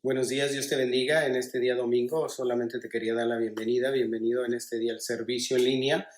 Buenos días, Dios te bendiga en este día domingo. Solamente te quería dar la bienvenida. Bienvenido en este día al servicio en línea.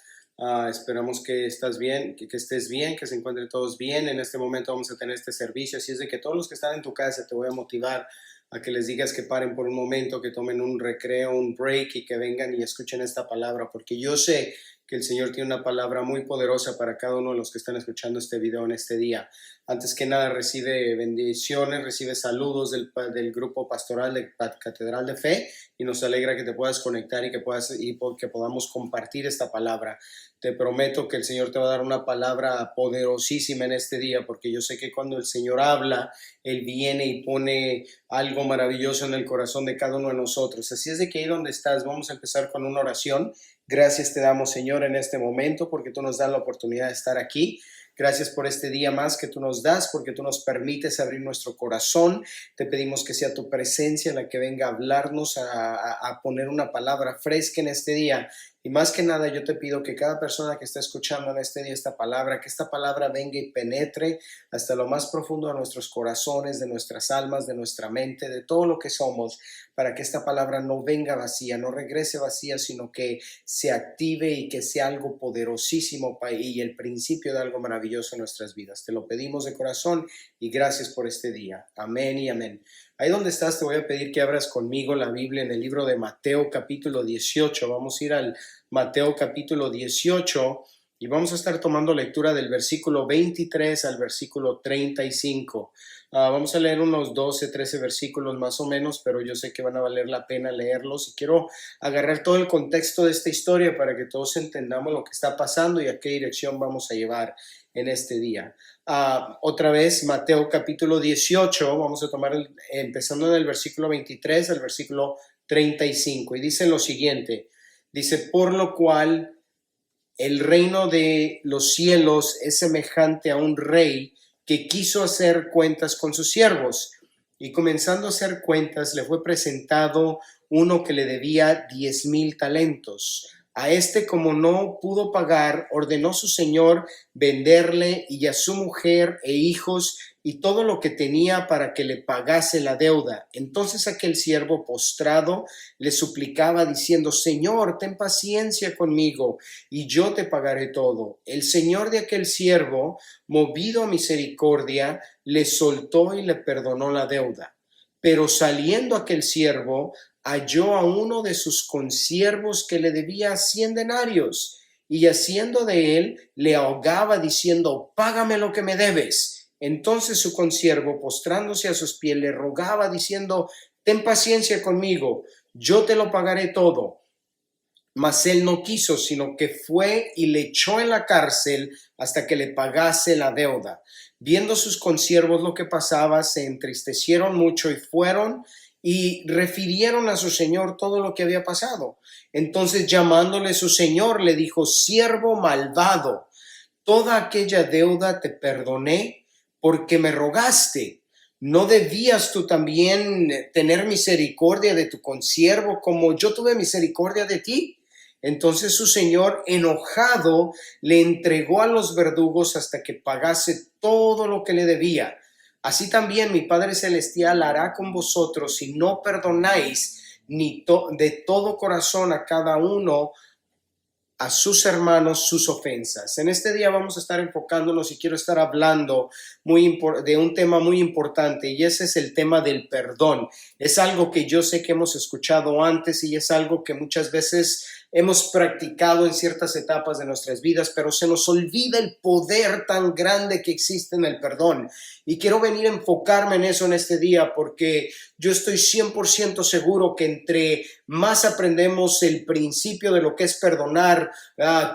Esperamos que estás bien, que estés bien, que se encuentren todos bien. En este momento vamos a tener este servicio, así es de que todos los que están en tu casa te voy a motivar a que les digas que paren por un momento, que tomen un recreo, un break y que vengan y escuchen esta palabra, porque yo sé que el Señor tiene una palabra muy poderosa para cada uno de los que están escuchando este video en este día. Antes que nada, recibe bendiciones, recibe saludos del grupo pastoral de Catedral de Fe y nos alegra que te puedas conectar y que podamos compartir esta palabra. Te prometo que el Señor te va a dar una palabra poderosísima en este día, porque yo sé que cuando el Señor habla, Él viene y pone algo maravilloso en el corazón de cada uno de nosotros. Así es de que ahí donde estás, vamos a empezar con una oración. Gracias te damos, Señor, en este momento, porque tú nos das la oportunidad de estar aquí. Gracias por este día más que tú nos das, porque tú nos permites abrir nuestro corazón. Te pedimos que sea tu presencia la que venga a hablarnos, a poner una palabra fresca en este día. Y más que nada, yo te pido que cada persona que está escuchando en este día que esta palabra venga y penetre hasta lo más profundo de nuestros corazones, de nuestras almas, de nuestra mente, de todo lo que somos, para que esta palabra no venga vacía, no regrese vacía, sino que se active y que sea algo poderosísimo y el principio de algo maravilloso en nuestras vidas. Te lo pedimos de corazón y gracias por este día. Amén y amén. Ahí donde estás, te voy a pedir que abras conmigo la Biblia en el libro de Mateo capítulo 18. Vamos a ir al Mateo capítulo 18 y vamos a estar tomando lectura del versículo 23 al versículo 35. Vamos a leer unos 12, 13 versículos más o menos, pero yo sé que van a valer la pena leerlos y quiero agarrar todo el contexto de esta historia para que todos entendamos lo que está pasando y a qué dirección vamos a llevar en este día. Otra vez, Mateo capítulo 18, vamos a tomar empezando en el versículo 23 al versículo 35 y dice lo siguiente, dice, por lo cual el reino de los cielos es semejante a un rey que quiso hacer cuentas con sus siervos y comenzando a hacer cuentas le fue presentado uno que le debía 10,000 talentos. A este, como no pudo pagar, ordenó su señor venderle y a su mujer e hijos y todo lo que tenía para que le pagase la deuda. Entonces aquel siervo postrado le suplicaba diciendo, Señor, ten paciencia conmigo y yo te pagaré todo. El señor de aquel siervo, movido a misericordia, le soltó y le perdonó la deuda. Pero saliendo aquel siervo, halló a uno de sus consiervos que le debía 100 denarios y haciendo de él le ahogaba diciendo, págame lo que me debes. Entonces su consiervo, postrándose a sus pies, le rogaba diciendo, ten paciencia conmigo, yo te lo pagaré todo. Mas él no quiso, sino que fue y le echó en la cárcel hasta que le pagase la deuda. Viendo sus consiervos lo que pasaba, se entristecieron mucho y fueron y refirieron a su señor todo lo que había pasado. Entonces llamándole su señor le dijo, siervo malvado, toda aquella deuda te perdoné porque me rogaste. ¿No debías tú también tener misericordia de tu consiervo como yo tuve misericordia de ti? Entonces su señor, enojado, le entregó a los verdugos hasta que pagase todo lo que le debía. Así también mi Padre Celestial hará con vosotros si no perdonáis de todo corazón a cada uno a sus hermanos sus ofensas. En este día vamos a estar enfocándonos y quiero estar hablando de un tema muy importante y ese es el tema del perdón. Es algo que yo sé que hemos escuchado antes y es algo que muchas veces hemos practicado en ciertas etapas de nuestras vidas, pero se nos olvida el poder tan grande que existe en el perdón. Y quiero venir a enfocarme en eso en este día porque yo estoy 100% seguro que entre más aprendemos el principio de lo que es perdonar,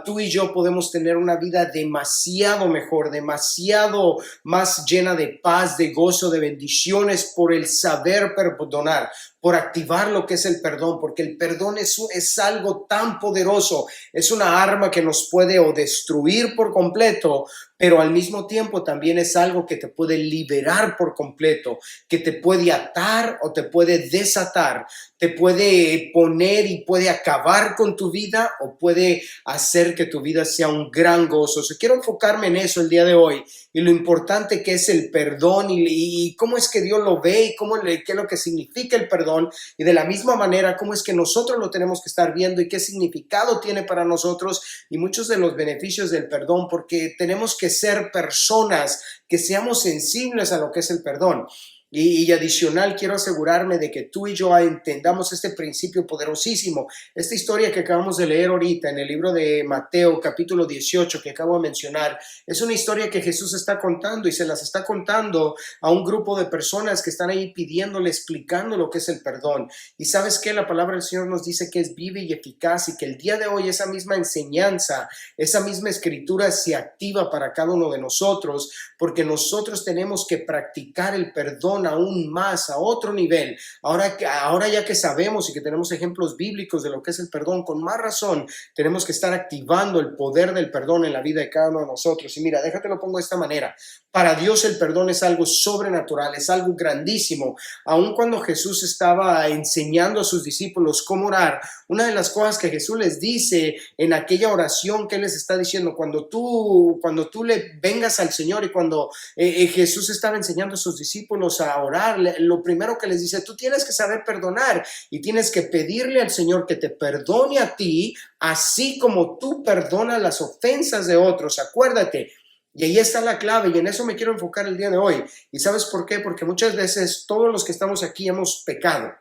tú y yo podemos tener una vida demasiado mejor, demasiado más llena de paz, de gozo, de bendiciones por el saber perdonar, por activar lo que es el perdón, porque el perdón es algo tan poderoso, es una arma que nos puede o destruir por completo, pero al mismo tiempo también es algo que te puede liberar por completo, que te puede atar o te puede desatar, te puede poner y puede acabar con tu vida o puede hacer que tu vida sea un gran gozo. Quiero enfocarme en eso el día de hoy y lo importante que es el perdón y cómo es que Dios lo ve y qué es lo que significa el perdón, y de la misma manera cómo es que nosotros lo tenemos que estar viendo y qué significado tiene para nosotros y muchos de los beneficios del perdón, porque tenemos que ser personas que seamos sensibles a lo que es el perdón. Y adicional, quiero asegurarme de que tú y yo entendamos este principio poderosísimo. Esta historia que acabamos de leer ahorita en el libro de Mateo, capítulo 18, que acabo de mencionar, es una historia que Jesús está contando y se las está contando a un grupo de personas que están ahí pidiéndole, explicando lo que es el perdón. Y ¿sabes qué? La palabra del Señor nos dice que es viva y eficaz y que el día de hoy esa misma enseñanza, esa misma escritura se activa para cada uno de nosotros, porque nosotros tenemos que practicar el perdón aún más, a otro nivel. Ahora ya que sabemos y que tenemos ejemplos bíblicos de lo que es el perdón, con más razón tenemos que estar activando el poder del perdón en la vida de cada uno de nosotros. Y mira, déjate lo pongo de esta manera. Para Dios el perdón es algo sobrenatural, es algo grandísimo. Aun cuando Jesús estaba enseñando a sus discípulos cómo orar, una de las cosas que Jesús les dice en aquella oración que Él les está diciendo, cuando tú le vengas al Señor y cuando Jesús estaba enseñando a sus discípulos a orar, lo primero que les dice, tú tienes que saber perdonar y tienes que pedirle al Señor que te perdone a ti, así como tú perdonas las ofensas de otros. Acuérdate. Y ahí está la clave y en eso me quiero enfocar el día de hoy. ¿Y sabes por qué? Porque muchas veces todos los que estamos aquí hemos pecado.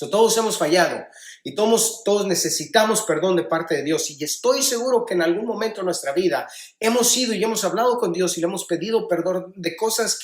Todos hemos fallado y todos necesitamos perdón de parte de Dios, y estoy seguro que en algún momento de nuestra vida hemos ido y hemos hablado con Dios y le hemos pedido perdón de cosas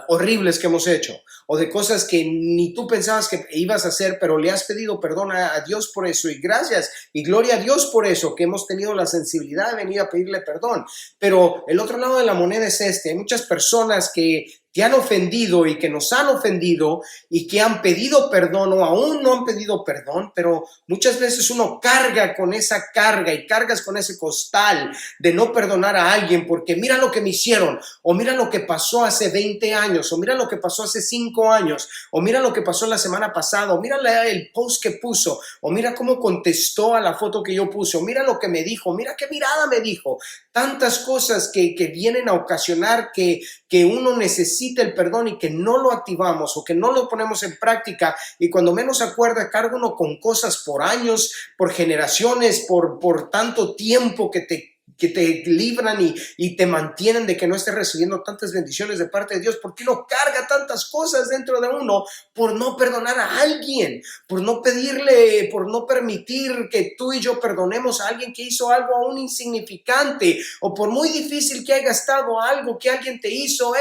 horribles que hemos hecho o de cosas que ni tú pensabas que ibas a hacer, pero le has pedido perdón a Dios por eso, y gracias y gloria a Dios por eso, que hemos tenido la sensibilidad de venir a pedirle perdón. Pero el otro lado de la moneda es hay muchas personas que te han ofendido y que nos han ofendido y que han pedido perdón o aún no han pedido perdón, pero muchas veces uno carga con esa carga y cargas con ese costal de no perdonar a alguien porque mira lo que me hicieron, o mira lo que pasó hace 20 años, o mira lo que pasó hace 5 años, o mira lo que pasó la semana pasada, o mira el post que puso, o mira cómo contestó a la foto que yo puse, o mira lo que me dijo, mira qué mirada me dijo. Tantas cosas que vienen a ocasionar que uno necesita el perdón y que no lo activamos o que no lo ponemos en práctica, y cuando menos acuerda carga uno con cosas por años, por generaciones, por tanto tiempo que te libran y te mantienen de que no estés recibiendo tantas bendiciones de parte de Dios, porque uno carga tantas cosas dentro de uno por no perdonar a alguien, por no pedirle, por no permitir que tú y yo perdonemos a alguien que hizo algo aún insignificante, o por muy difícil que haya estado algo que alguien te hizo.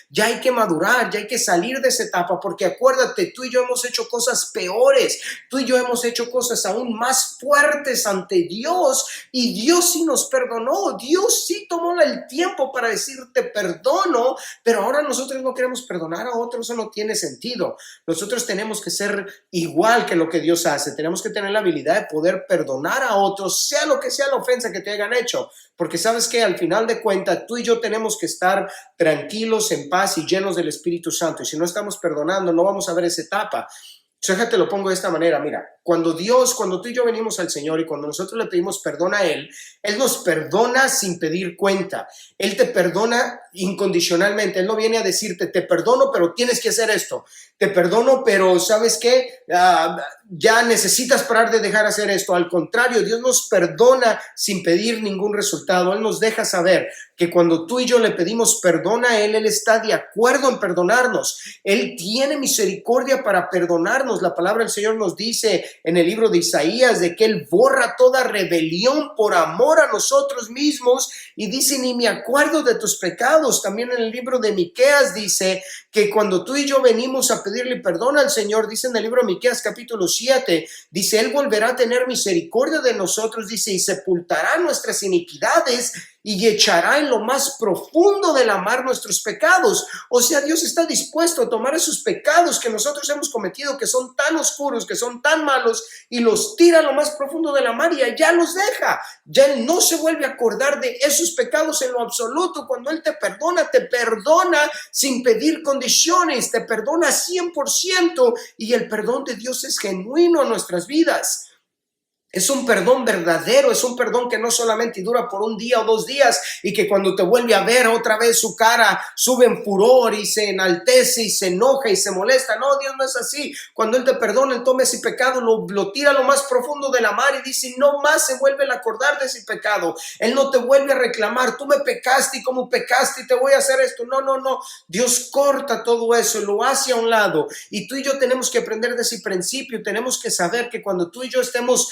Ya hay que madurar, ya hay que salir de esa etapa, porque acuérdate, tú y yo hemos hecho cosas peores, tú y yo hemos hecho cosas aún más fuertes ante Dios, y Dios sí nos perdonó. Dios sí tomó el tiempo para decirte perdono, pero ahora nosotros no queremos perdonar a otros. Eso no tiene sentido. Nosotros tenemos que ser igual que lo que Dios hace. Tenemos que tener la habilidad de poder perdonar a otros, sea lo que sea la ofensa que te hayan hecho, porque sabes que al final de cuentas tú y yo tenemos que estar tranquilos, en paz y llenos del Espíritu Santo, y si no estamos perdonando no vamos a ver esa etapa. Déjate lo pongo de esta manera. Mira, cuando tú y yo venimos al Señor y cuando nosotros le pedimos perdón a Él nos perdona sin pedir cuenta. Él te perdona incondicionalmente. Él no viene a decirte, te perdono, pero tienes que hacer esto. Te perdono, pero ¿sabes qué? Ya necesitas parar de dejar hacer esto. Al contrario, Dios nos perdona sin pedir ningún resultado. Él nos deja saber que cuando tú y yo le pedimos perdón a Él está de acuerdo en perdonarnos. Él tiene misericordia para perdonarnos. La palabra del Señor nos dice en el libro de Isaías de que Él borra toda rebelión por amor a nosotros mismos, y dice, ni me acuerdo de tus pecados. También en el libro de Miqueas dice que cuando tú y yo venimos a pedirle perdón al Señor, dice en el libro de Miqueas capítulo 7, dice, Él volverá a tener misericordia de nosotros, dice, y sepultará nuestras iniquidades y echará en lo más profundo de la mar nuestros pecados. O sea, Dios está dispuesto a tomar esos pecados que nosotros hemos cometido, que son tan oscuros, que son tan malos, y los tira a lo más profundo de la mar y allá los deja. Ya Él no se vuelve a acordar de esos pecados en lo absoluto. Cuando Él te perdona sin pedir condiciones, te perdona 100%, y el perdón de Dios es genuino en nuestras vidas. Es un perdón verdadero, es un perdón que no solamente dura por un día o 2 días y que cuando te vuelve a ver otra vez su cara sube en furor y se enaltece y se enoja y se molesta. No, Dios no es así. Cuando Él te perdona, Él toma ese pecado, lo tira a lo más profundo de la mar y dice, no más se vuelve a acordar de ese pecado. Él no te vuelve a reclamar, tú me pecaste y como pecaste y te voy a hacer esto. No, no, no. Dios corta todo eso, lo hace a un lado, y tú y yo tenemos que aprender de ese principio. Tenemos que saber que cuando tú y yo estemos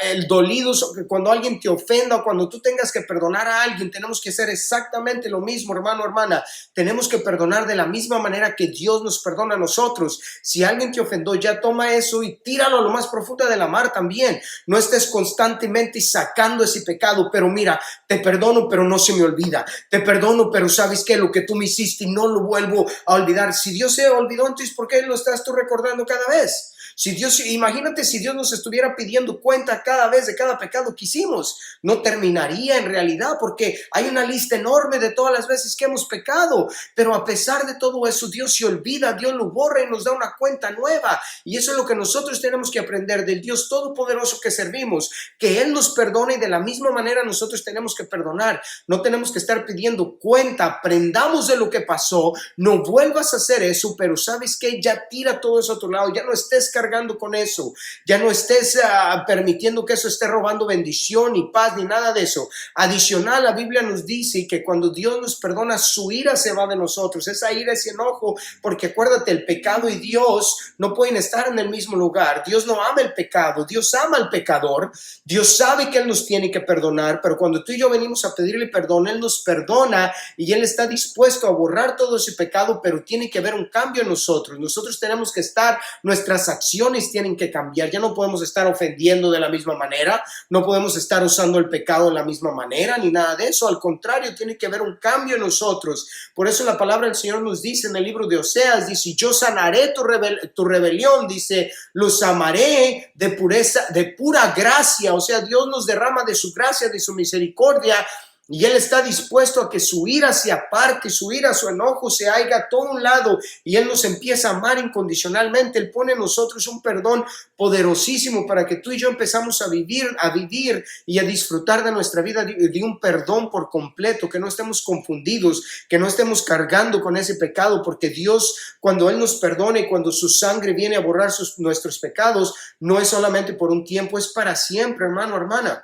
el dolidos, o que cuando alguien te ofenda o cuando tú tengas que perdonar a alguien, tenemos que hacer exactamente lo mismo, hermano, hermana. Tenemos que perdonar de la misma manera que Dios nos perdona a nosotros. Si alguien te ofendió, ya toma eso y tíralo a lo más profundo de la mar también. No estés constantemente sacando ese pecado, pero mira, te perdono, pero no se me olvida. Te perdono, pero ¿sabes qué? Lo que tú me hiciste no lo vuelvo a olvidar. Si Dios se olvidó, entonces ¿por qué lo estás tú recordando cada vez? Si Dios, imagínate si Dios nos estuviera pidiendo cuenta cada vez de cada pecado que hicimos, no terminaría en realidad, porque hay una lista enorme de todas las veces que hemos pecado. Pero a pesar de todo eso, Dios se olvida, Dios lo borra y nos da una cuenta nueva. Y eso es lo que nosotros tenemos que aprender del Dios Todopoderoso que servimos, que Él nos perdona y de la misma manera nosotros tenemos que perdonar. No tenemos que estar pidiendo cuenta. Aprendamos de lo que pasó, no vuelvas a hacer eso, pero ¿sabes qué? Ya tira todo eso a tu lado, ya no estés cargando con eso, ya no estés permitiendo que eso esté robando bendición ni paz ni nada de eso. Adicional, la Biblia nos dice que cuando Dios nos perdona, su ira se va de nosotros, esa ira, ese enojo, porque acuérdate, el pecado y Dios no pueden estar en el mismo lugar. Dios no ama el pecado, Dios ama al pecador. Dios sabe que Él nos tiene que perdonar, pero cuando tú y yo venimos a pedirle perdón, Él nos perdona y Él está dispuesto a borrar todo ese pecado, pero tiene que haber un cambio en nosotros. Nosotros tenemos que estar, nuestras acciones tienen que cambiar. Ya no podemos estar ofendiendo de la misma manera, no podemos estar usando el pecado de la misma manera, ni nada de eso. Al contrario, tiene que haber un cambio en nosotros. Por eso la palabra del Señor nos dice en el libro de Oseas, dice, yo sanaré tu rebelión, dice, los amaré de pureza, de pura gracia. O sea, Dios nos derrama de su gracia, de su misericordia, y Él está dispuesto a que su ira se aparte, su ira, su enojo se haiga a todo un lado, y Él nos empieza a amar incondicionalmente. Él pone en nosotros un perdón poderosísimo para que tú y yo empezamos a vivir y a disfrutar de nuestra vida de un perdón por completo, que no estemos confundidos, que no estemos cargando con ese pecado, porque Dios, cuando Él nos perdona y cuando su sangre viene a borrar nuestros pecados, no es solamente por un tiempo, es para siempre, hermano, hermana.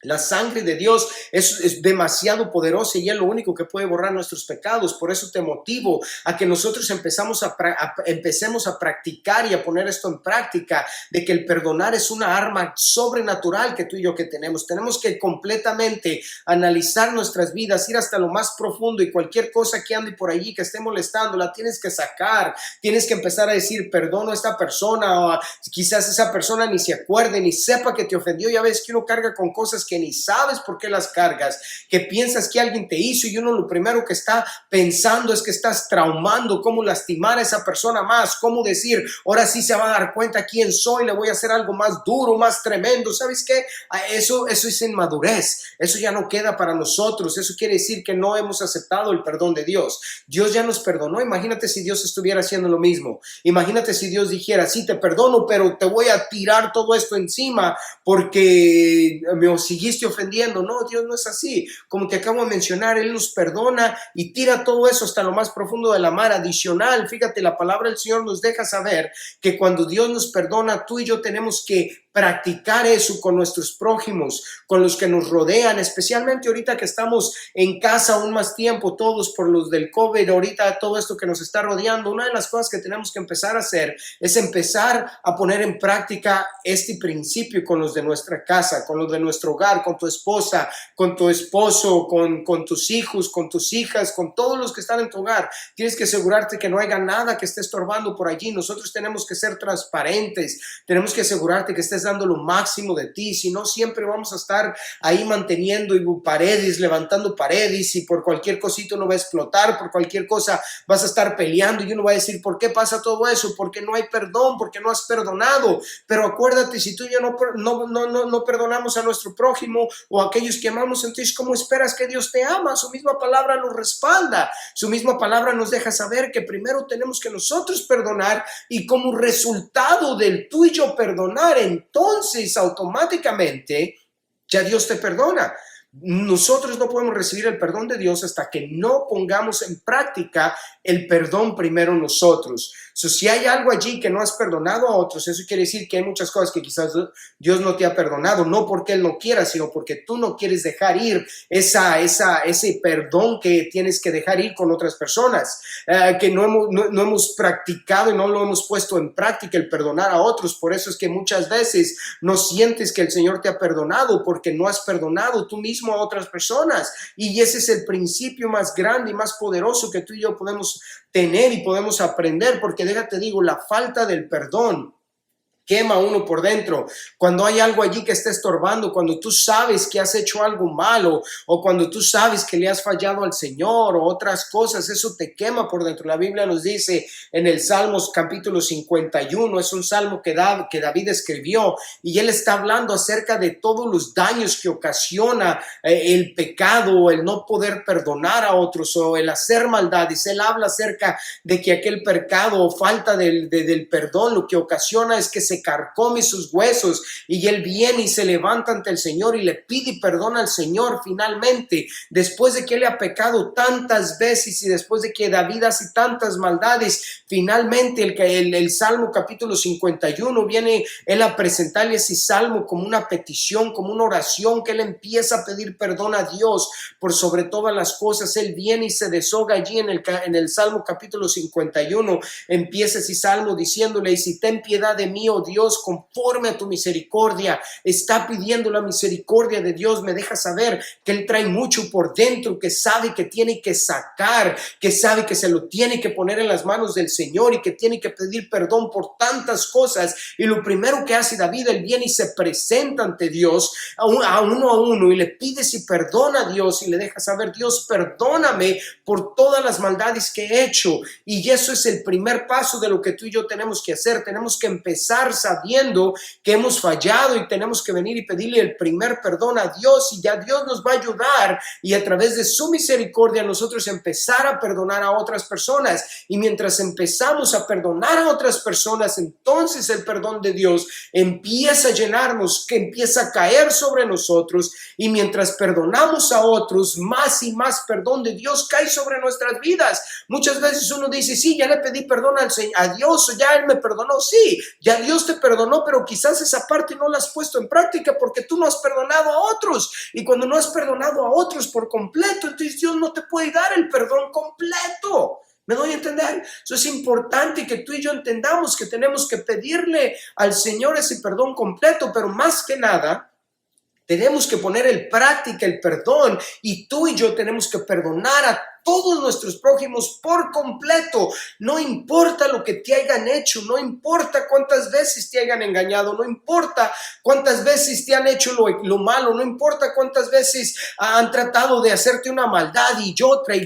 La sangre de Dios es demasiado poderosa y es lo único que puede borrar nuestros pecados. Por eso te motivo a que nosotros empecemos a practicar y a poner esto en práctica, de que el perdonar es una arma sobrenatural que tú y yo que tenemos. Tenemos que completamente analizar nuestras vidas, ir hasta lo más profundo, y cualquier cosa que ande por allí que esté molestando, la tienes que sacar. Tienes que empezar a decir, perdono a esta persona, o quizás esa persona ni se acuerde, ni sepa que te ofendió. Ya ves que uno carga con cosas que ni sabes por qué las cargas, que piensas que alguien te hizo, y uno lo primero que está pensando es que estás traumando, cómo lastimar a esa persona más, cómo decir, ahora sí se va a dar cuenta quién soy, le voy a hacer algo más duro, más tremendo. ¿Sabes qué? Eso es inmadurez, eso ya no queda para nosotros. Eso quiere decir que no hemos aceptado el perdón de Dios. Dios ya nos perdonó. Imagínate si Dios estuviera haciendo lo mismo. Imagínate si Dios dijera, sí, te perdono, pero te voy a tirar todo esto encima porque me seguiste ofendiendo. No, Dios no es así. Como te acabo de mencionar, Él nos perdona y tira todo eso hasta lo más profundo de la mar. Adicional, fíjate, la palabra del Señor nos deja saber que cuando Dios nos perdona, tú y yo tenemos que practicar eso con nuestros prójimos, con los que nos rodean, especialmente ahorita que estamos en casa aún más tiempo, todos por los del COVID, ahorita todo esto que nos está rodeando. Una de las cosas que tenemos que empezar a hacer es empezar a poner en práctica este principio con los de nuestra casa, con los de nuestro hogar, con tu esposa, con tu esposo, con tus hijos, con tus hijas, con todos los que están en tu hogar. Tienes que asegurarte que no haya nada que esté estorbando por allí. Nosotros tenemos que ser transparentes, tenemos que asegurarte que estés dando lo máximo de ti, si no siempre vamos a estar ahí manteniendo paredes, levantando paredes, y por cualquier cosita uno va a explotar, por cualquier cosa vas a estar peleando y uno va a decir, ¿por qué pasa todo eso? Porque no hay perdón, porque no has perdonado. Pero acuérdate, si tú y yo no perdonamos a nuestro prójimo o a aquellos que amamos, entonces ¿cómo esperas que Dios te ama? Su misma palabra nos respalda, su misma palabra nos deja saber que primero tenemos que nosotros perdonar, y como resultado del tú y yo perdonar, entonces automáticamente ya Dios te perdona. Nosotros no podemos recibir el perdón de Dios hasta que no pongamos en práctica el perdón primero nosotros. Si hay algo allí que no has perdonado a otros, eso quiere decir que hay muchas cosas que quizás Dios no te ha perdonado, no porque Él no quiera, sino porque tú no quieres dejar ir ese perdón que tienes que dejar ir con otras personas, que no hemos practicado y no lo hemos puesto en práctica, el perdonar a otros. Por eso es que muchas veces no sientes que el Señor te ha perdonado, porque no has perdonado tú mismo a otras personas. Y ese es el principio más grande y más poderoso que tú y yo podemos tener y podemos aprender, porque déjate digo, la falta del perdón quema uno por dentro. Cuando hay algo allí que está estorbando, cuando tú sabes que has hecho algo malo, o cuando tú sabes que le has fallado al Señor o otras cosas, eso te quema por dentro. La Biblia nos dice en el Salmos capítulo 51, es un salmo que David escribió, y él está hablando acerca de todos los daños que ocasiona el pecado, o el no poder perdonar a otros, o el hacer maldades. Él habla acerca de que aquel pecado o falta del perdón lo que ocasiona es que se carcome sus huesos, y él viene y se levanta ante el Señor y le pide perdón al Señor. Finalmente, después de que él ha pecado tantas veces y después de que David hace tantas maldades, finalmente el Salmo capítulo 51 viene él a presentarle ese salmo como una petición, como una oración, que él empieza a pedir perdón a Dios por sobre todas las cosas. Él viene y se deshoga allí en el Salmo capítulo 51, empieza ese salmo diciéndole: y si ten piedad de mí, oh Dios, conforme a tu misericordia. Está pidiendo la misericordia de Dios. Me deja saber que él trae mucho por dentro, que sabe que tiene que sacar, que sabe que se lo tiene que poner en las manos del Señor, y que tiene que pedir perdón por tantas cosas. Y lo primero que hace David, él viene y se presenta ante Dios a uno, y le pide si perdona a Dios, y le deja saber: Dios, perdóname por todas las maldades que he hecho. Y eso es el primer paso de lo que tú y yo tenemos que hacer. Tenemos que empezar sabiendo que hemos fallado, y tenemos que venir y pedirle el primer perdón a Dios, y ya Dios nos va a ayudar, y a través de su misericordia nosotros empezar a perdonar a otras personas. Y mientras empezamos a perdonar a otras personas, entonces el perdón de Dios empieza a llenarnos, que empieza a caer sobre nosotros, y mientras perdonamos a otros, más y más perdón de Dios cae sobre nuestras vidas. Muchas veces uno dice: sí, ya le pedí perdón a Dios, o ya Él me perdonó. Sí, ya Dios te perdonó, pero quizás esa parte no la has puesto en práctica porque tú no has perdonado a otros. Y cuando no has perdonado a otros por completo, entonces Dios no te puede dar el perdón completo. ¿Me doy a entender? Eso es importante, que tú y yo entendamos que tenemos que pedirle al Señor ese perdón completo, pero más que nada tenemos que poner en práctica el perdón, y tú y yo tenemos que perdonar a todos nuestros prójimos por completo. No importa lo que te hayan hecho, no importa cuántas veces te hayan engañado, no importa cuántas veces te han hecho lo malo, no importa cuántas veces han tratado de hacerte una maldad y otra,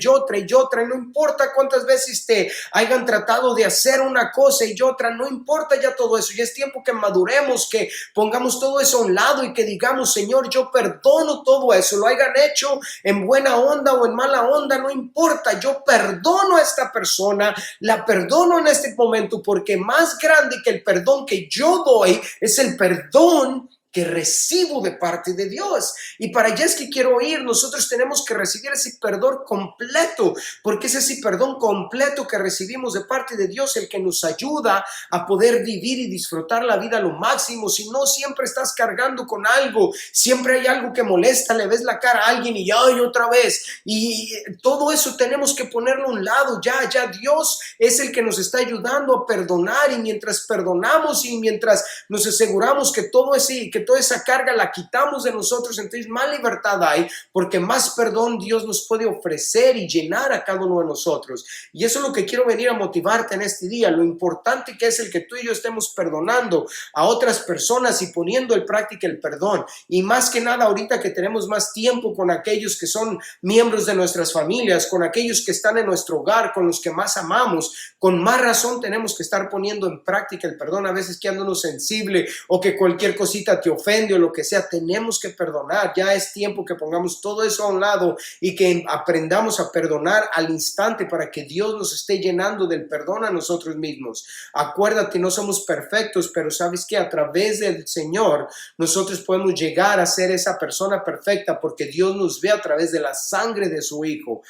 no importa cuántas veces te hayan tratado de hacer una cosa y otra, no importa ya todo eso. Ya es tiempo que maduremos, que pongamos todo eso a un lado y que digamos: Señor, yo perdono todo eso, lo hayan hecho en buena onda o en mala onda, no importa, yo perdono a esta persona, la perdono en este momento, porque más grande que el perdón que yo doy es el perdón que recibo de parte de Dios. Y para allá es que quiero ir. Nosotros tenemos que recibir ese perdón completo, porque es ese perdón completo que recibimos de parte de Dios el que nos ayuda a poder vivir y disfrutar la vida a lo máximo. Si no, siempre estás cargando con algo, siempre hay algo que molesta, le ves la cara a alguien y ¡ay, otra vez! Y todo eso tenemos que ponerlo a un lado. Ya Dios es el que nos está ayudando a perdonar, y mientras perdonamos y mientras nos aseguramos que todo ese que toda esa carga la quitamos de nosotros, entonces más libertad hay, porque más perdón Dios nos puede ofrecer y llenar a cada uno de nosotros. Y eso es lo que quiero venir a motivarte en este día, lo importante que es el que tú y yo estemos perdonando a otras personas y poniendo en práctica el perdón. Y más que nada ahorita que tenemos más tiempo con aquellos que son miembros de nuestras familias, con aquellos que están en nuestro hogar, con los que más amamos, con más razón tenemos que estar poniendo en práctica el perdón. A veces que ando uno sensible o que cualquier cosita te ofende o lo que sea, tenemos que perdonar. Ya es tiempo que pongamos todo eso a un lado y que aprendamos a perdonar al instante para que Dios nos esté llenando del perdón a nosotros mismos. Acuérdate, no somos perfectos, pero sabes que a través del Señor nosotros podemos llegar a ser esa persona perfecta porque Dios nos ve a través de la sangre de su Hijo,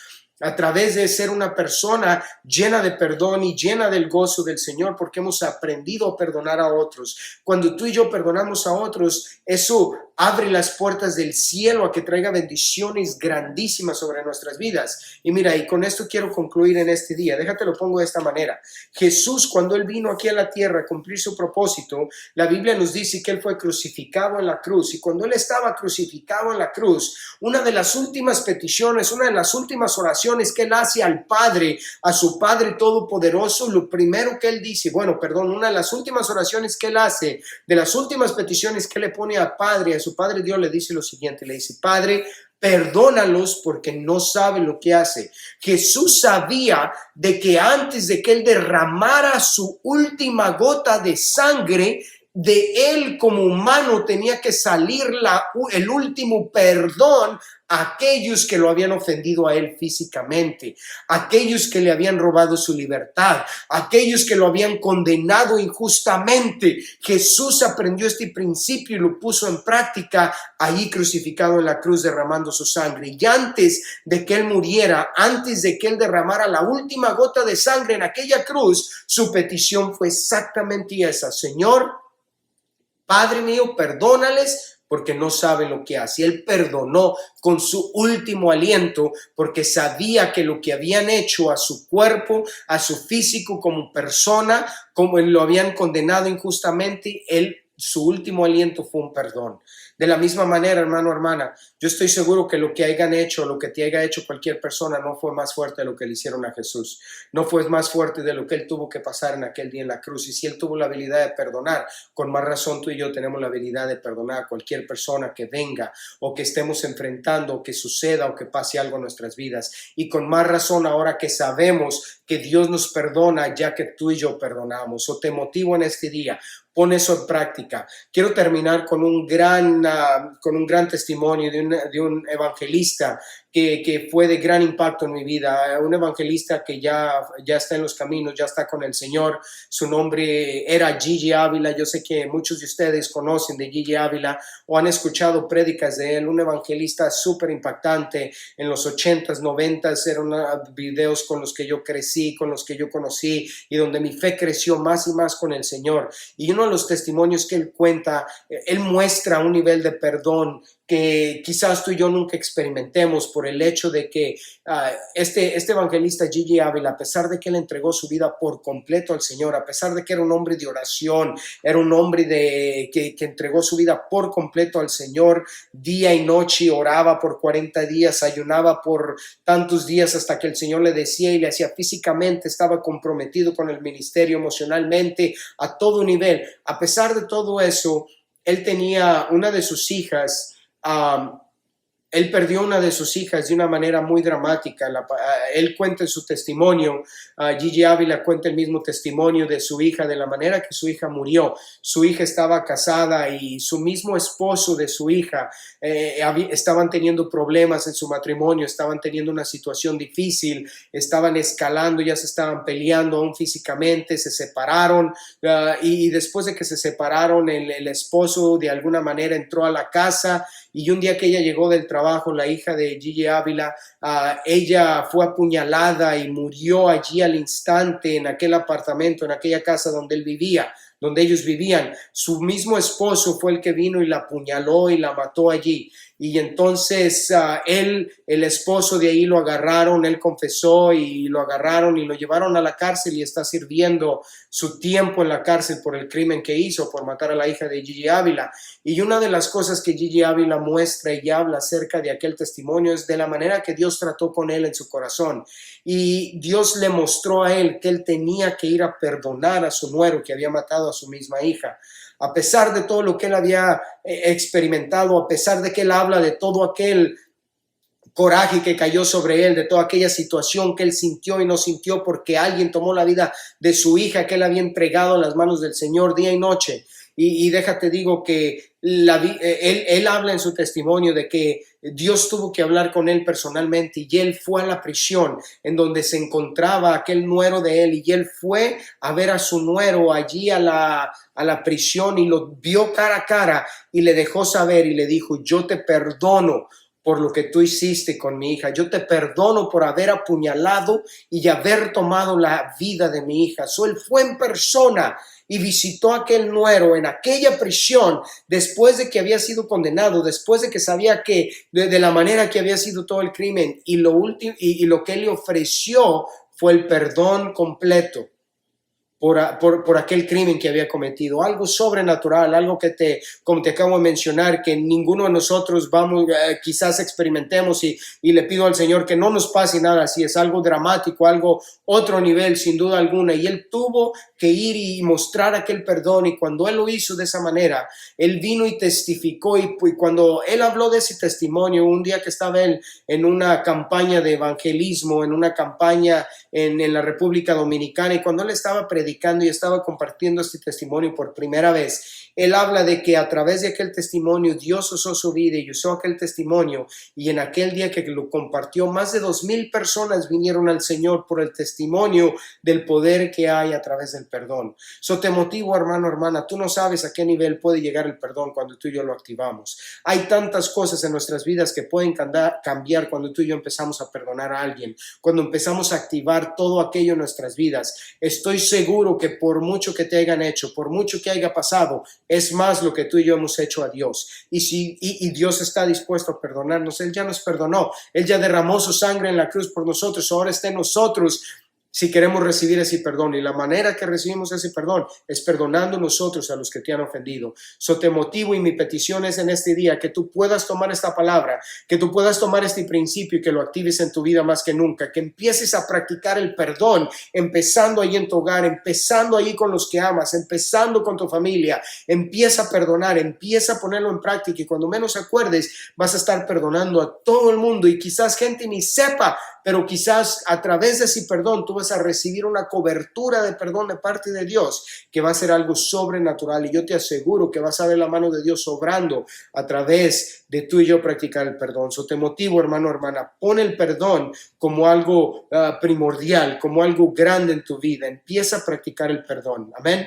a través de ser una persona llena de perdón y llena del gozo del Señor, porque hemos aprendido a perdonar a otros. Cuando tú y yo perdonamos a otros, eso abre las puertas del cielo a que traiga bendiciones grandísimas sobre nuestras vidas. Y mira, y con esto quiero concluir en este día. Déjate lo pongo de esta manera. Jesús, cuando Él vino aquí a la tierra a cumplir su propósito, la Biblia nos dice que Él fue crucificado en la cruz. Y cuando Él estaba crucificado en la cruz, una de las últimas peticiones, una de las últimas oraciones que Él hace al Padre, a su Padre Todopoderoso, lo primero que Él dice, una de las últimas oraciones que Él hace, de las últimas peticiones que le pone al Padre, a su Padre Dios, le dice lo siguiente, le dice, Padre, perdónalos porque no saben lo que hace. Jesús sabía de que antes de que Él derramara su última gota de sangre, de Él como humano tenía que salir el último perdón a aquellos que lo habían ofendido a Él físicamente, aquellos que le habían robado su libertad, aquellos que lo habían condenado injustamente. Jesús aprendió este principio y lo puso en práctica allí crucificado en la cruz derramando su sangre. Y antes de que Él muriera, antes de que Él derramara la última gota de sangre en aquella cruz, su petición fue exactamente esa: Señor, Padre mío, perdónales porque no saben lo que hace. Él perdonó con su último aliento porque sabía que lo que habían hecho a su cuerpo, a su físico como persona, como lo habían condenado injustamente, su último aliento fue un perdón. De la misma manera, hermano, hermana, yo estoy seguro que lo que hayan hecho, lo que te haya hecho cualquier persona no fue más fuerte de lo que le hicieron a Jesús. No fue más fuerte de lo que Él tuvo que pasar en aquel día en la cruz. Y si Él tuvo la habilidad de perdonar, con más razón tú y yo tenemos la habilidad de perdonar a cualquier persona que venga o que estemos enfrentando o que suceda o que pase algo en nuestras vidas. Y con más razón ahora que sabemos que Dios nos perdona ya que tú y yo perdonamos. O te motivo en este día, pon eso en práctica. Quiero terminar con un gran testimonio de un evangelista que fue de gran impacto en mi vida, un evangelista que ya está en los caminos, ya está con el Señor. Su nombre era Gigi Ávila. Yo sé que muchos de ustedes conocen de Gigi Ávila o han escuchado prédicas de él, un evangelista súper impactante en los 80s, 90s, eran videos con los que yo crecí, con los que yo conocí y donde mi fe creció más y más con el Señor. Y uno de los testimonios que él cuenta, él muestra un nivel de perdón que quizás tú y yo nunca experimentemos por el hecho de que este evangelista Gigi Ávila, a pesar de que él entregó su vida por completo al Señor, a pesar de que era un hombre de oración, era un hombre que entregó su vida por completo al Señor, día y noche, oraba por 40 días, ayunaba por tantos días hasta que el Señor le decía y le hacía físicamente, estaba comprometido con el ministerio emocionalmente, a todo nivel. A pesar de todo eso, él tenía una de sus hijas. Él perdió una de sus hijas de una manera muy dramática. Él cuenta en su testimonio, Gigi Ávila cuenta el mismo testimonio de su hija, de la manera que su hija murió. Su hija estaba casada y su mismo esposo de su hija estaban teniendo problemas en su matrimonio, estaban teniendo una situación difícil, estaban escalando, ya se estaban peleando aún físicamente, se separaron y después de que se separaron, el esposo de alguna manera entró a la casa. Y un día que ella llegó del trabajo, la hija de Gigi Ávila, ella fue apuñalada y murió allí al instante en aquel apartamento, en aquella casa donde ellos vivían. Su mismo esposo fue el que vino y la apuñaló y la mató allí. y entonces el esposo de ahí lo agarraron, él confesó y lo agarraron y lo llevaron a la cárcel y está sirviendo su tiempo en la cárcel por el crimen que hizo, por matar a la hija de Gigi Ávila. Y una de las cosas que Gigi Ávila muestra y habla acerca de aquel testimonio es de la manera que Dios trató con él en su corazón. Y Dios le mostró a él que él tenía que ir a perdonar a su nuero que había matado a su misma hija. A pesar de todo lo que él había experimentado, a pesar de que él habla de todo aquel coraje que cayó sobre él, de toda aquella situación que él sintió y no sintió porque alguien tomó la vida de su hija que él había entregado en las manos del Señor día y noche. Y déjate digo que él habla en su testimonio de que Dios tuvo que hablar con él personalmente y él fue a la prisión en donde se encontraba aquel nuero de él y él fue a ver a su nuero allí a la prisión y lo vio cara a cara y le dejó saber y le dijo: yo te perdono por lo que tú hiciste con mi hija. Yo te perdono por haber apuñalado y haber tomado la vida de mi hija. Él fue en persona y visitó a aquel nuero en aquella prisión después de que había sido condenado, después de que sabía que de la manera que había sido todo el crimen, y lo que él le ofreció fue el perdón completo por aquel crimen que había cometido, algo sobrenatural, algo que como te acabo de mencionar, que ninguno de nosotros quizás experimentemos y le pido al Señor que no nos pase nada así. Es algo dramático, algo otro nivel sin duda alguna, y él tuvo que ir y mostrar aquel perdón, y cuando él lo hizo de esa manera, él vino y testificó, y cuando él habló de ese testimonio, un día que estaba él en una campaña de evangelismo, en una campaña en la República Dominicana, y cuando él estaba predicando y estaba compartiendo este testimonio por primera vez, él habla de que a través de aquel testimonio Dios usó su vida y usó aquel testimonio, y en aquel día que lo compartió, más de 2,000 personas vinieron al Señor por el testimonio del poder que hay a través del perdón. Te motivo, hermano, hermana, tú no sabes a qué nivel puede llegar el perdón cuando tú y yo lo activamos. Hay tantas cosas en nuestras vidas que pueden cambiar cuando tú y yo empezamos a perdonar a alguien, cuando empezamos a activar todo aquello en nuestras vidas. Estoy seguro que por mucho que te hayan hecho, por mucho que haya pasado, es más lo que tú y yo hemos hecho a Dios. Y Dios está dispuesto a perdonarnos. Él ya nos perdonó. Él ya derramó su sangre en la cruz por nosotros. Ahora está en nosotros si queremos recibir ese perdón, y la manera que recibimos ese perdón es perdonando nosotros a los que te han ofendido. Te motivo, y mi petición es en este día que tú puedas tomar esta palabra, que tú puedas tomar este principio y que lo actives en tu vida más que nunca, que empieces a practicar el perdón, empezando ahí en tu hogar, empezando ahí con los que amas, empezando con tu familia. Empieza a perdonar, empieza a ponerlo en práctica, y cuando menos acuerdes vas a estar perdonando a todo el mundo, y quizás gente ni sepa, pero quizás a través de ese perdón tú vas a recibir una cobertura de perdón de parte de Dios que va a ser algo sobrenatural, y yo te aseguro que vas a ver la mano de Dios obrando a través de tú y yo practicar el perdón. Te motivo, hermano, hermana, pon el perdón como algo primordial, como algo grande en tu vida. Empieza a practicar el perdón. Amén.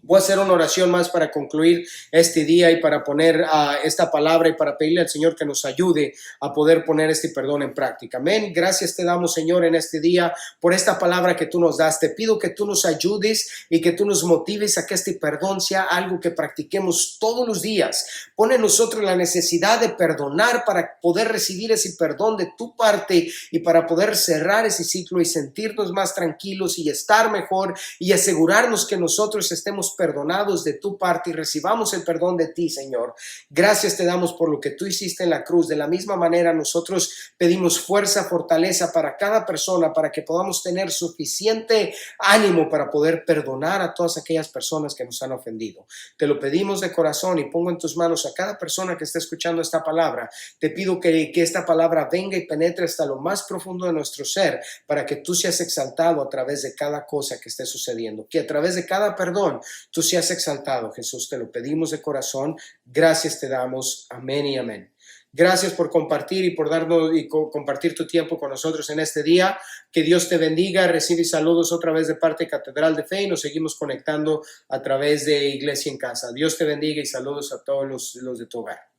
Voy a hacer una oración más para concluir este día y para poner esta palabra y para pedirle al Señor que nos ayude a poder poner este perdón en práctica. Amén. Gracias te damos, Señor, en este día por esta palabra que tú nos das. Te pido que tú nos ayudes y que tú nos motives a que este perdón sea algo que practiquemos todos los días. Pone en nosotros la necesidad de perdonar para poder recibir ese perdón de tu parte y para poder cerrar ese ciclo y sentirnos más tranquilos y estar mejor y asegurarnos que nosotros estemos perdonados de tu parte y recibamos el perdón de ti, Señor. Gracias te damos por lo que tú hiciste en la cruz. De la misma manera nosotros pedimos fuerza, fortaleza para cada persona, para que podamos tener suficiente ánimo para poder perdonar a todas aquellas personas que nos han ofendido. Te lo pedimos de corazón y pongo en tus manos a cada persona que está escuchando esta palabra. Te pido que esta palabra venga y penetre hasta lo más profundo de nuestro ser, para que tú seas exaltado a través de cada cosa que esté sucediendo, que a través de cada perdón tú seas exaltado. Jesús, te lo pedimos de corazón. Gracias te damos. Amén y amén. Gracias por compartir y por darnos y compartir tu tiempo con nosotros en este día. Que Dios te bendiga. Recibe saludos otra vez de parte de Catedral de Fe y nos seguimos conectando a través de Iglesia en Casa. Dios te bendiga y saludos a todos los de tu hogar.